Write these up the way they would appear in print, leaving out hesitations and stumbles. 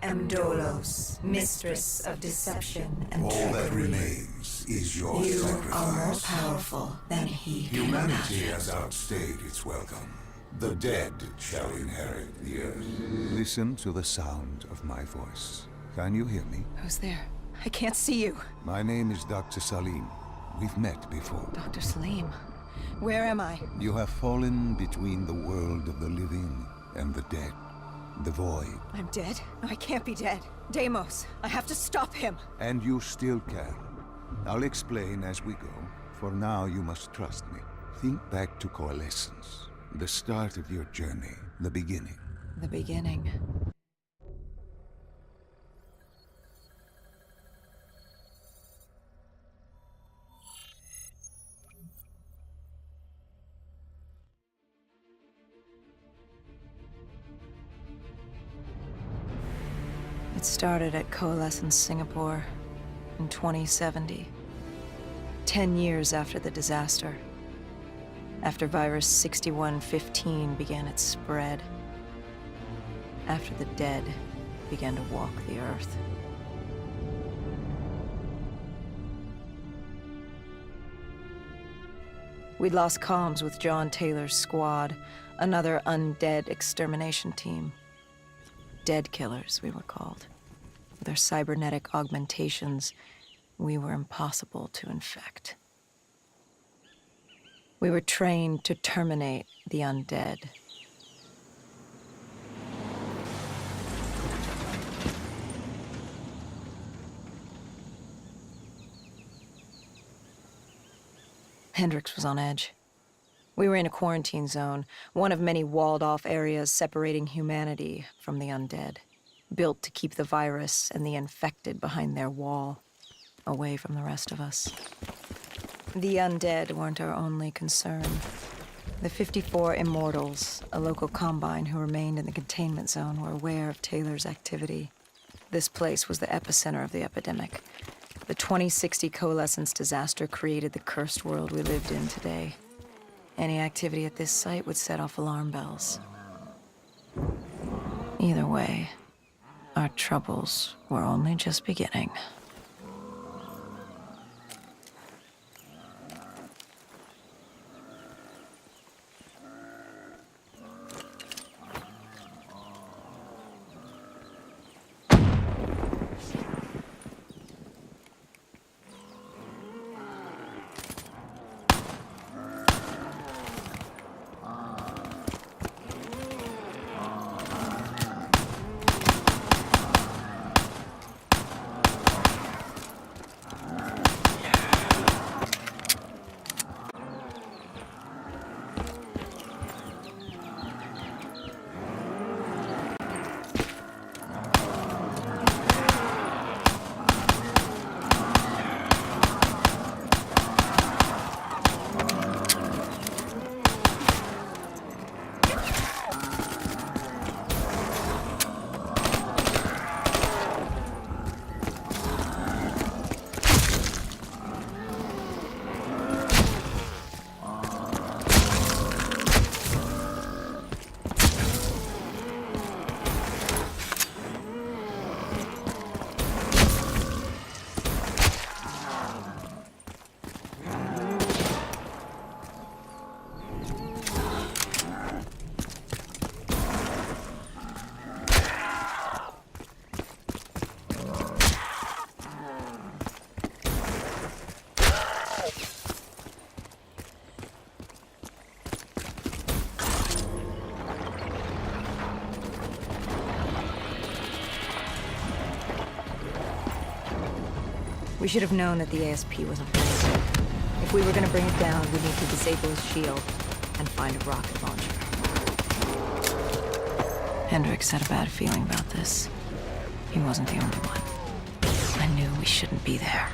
am Dolos, mistress of deception and All trickery. that remains is your You are more sacrifice. powerful than he can Humanity imagine. has outstayed its welcome. The dead shall inherit the earth. Listen to the sound of my voice. Can you hear me? Who's there? I can't see you. My name is Dr. Salim. We've met before. Dr. Salim. Where am I? You have fallen between the world of the living and the dead. The void. I'm dead? No, I can't be dead. Deimos, I have to stop him. And you still can. I'll explain as we go. For now, you must trust me. Think back to Coalescence. The start of your journey. The beginning. The beginning. It started at Coalescence Singapore in 2070. 10 years after the disaster. After Virus 6115 began its spread. After the dead began to walk the Earth. We'd lost comms with John Taylor's squad, another undead extermination team. Dead killers, we were called. With our cybernetic augmentations, we were impossible to infect. We were trained to terminate the undead. Hendricks was on edge. We were in a quarantine zone, one of many walled-off areas separating humanity from the undead, built to keep the virus and the infected behind their wall, away from the rest of us. The undead weren't our only concern. The 54 Immortals, a local combine who remained in the containment zone, were aware of Taylor's activity. This place was the epicenter of the epidemic. The 2060 Coalescence disaster created the cursed world we lived in today. Any activity at this site would set off alarm bells. Either way, our troubles were only just beginning. We should have known that the ASP wasn't ready. If we were gonna bring it down, we'd need to disable his shield and find a rocket launcher. Hendricks had a bad feeling about this. He wasn't the only one. I knew we shouldn't be there.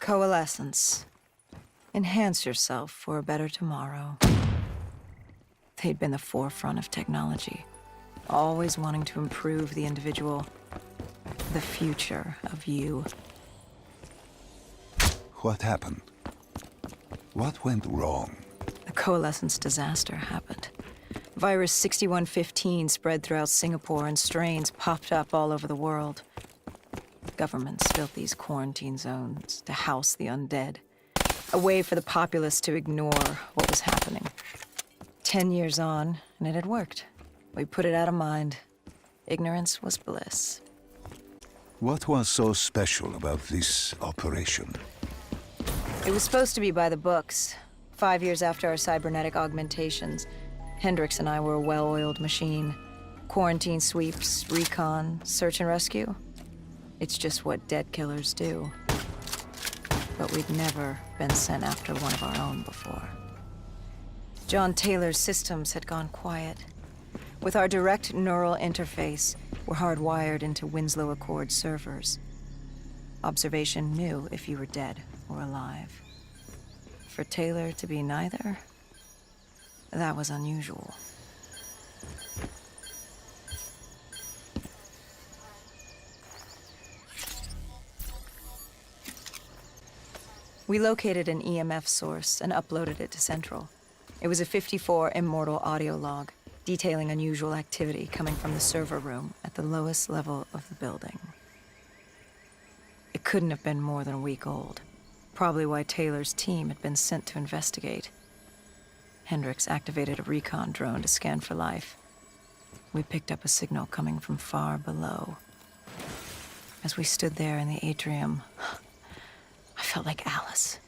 Coalescence. Enhance yourself for a better tomorrow. They'd been the forefront of technology, always wanting to improve the individual, the future of you. What happened? What went wrong? The Coalescence disaster happened. Virus 6115 spread throughout Singapore and strains popped up all over the world. Governments built these quarantine zones to house the undead, a way for the populace to ignore what was happening. 10 years on, and it had worked. We put it out of mind. Ignorance was bliss. What was so special about this operation? It was supposed to be by the books. 5 years after our cybernetic augmentations, Hendricks and I were a well-oiled machine. Quarantine sweeps, recon, search and rescue. It's just what dead killers do. But we'd never been sent after one of our own before. John Taylor's systems had gone quiet. With our direct neural interface, we're hardwired into Winslow Accord servers. Observation knew if you were dead or alive. For Taylor to be neither, that was unusual. We located an EMF source and uploaded it to Central. It was a 54 immortal audio log, detailing unusual activity coming from the server room at the lowest level of the building. It couldn't have been more than a week old, probably why Taylor's team had been sent to investigate. Hendricks activated a recon drone to scan for life. We picked up a signal coming from far below. As we stood there in the atrium, I felt like Alice.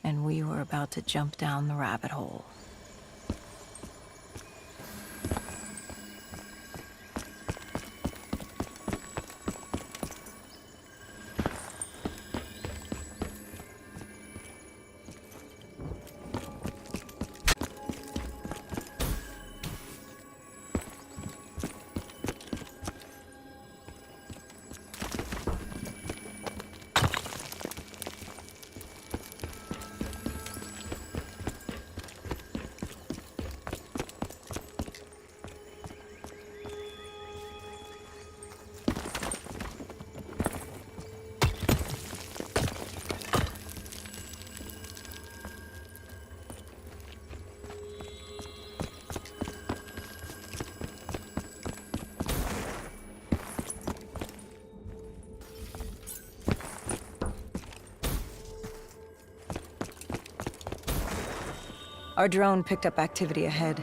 And we were about to jump down the rabbit hole. Our drone picked up activity ahead.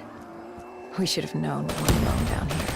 We should have known it would be known down here.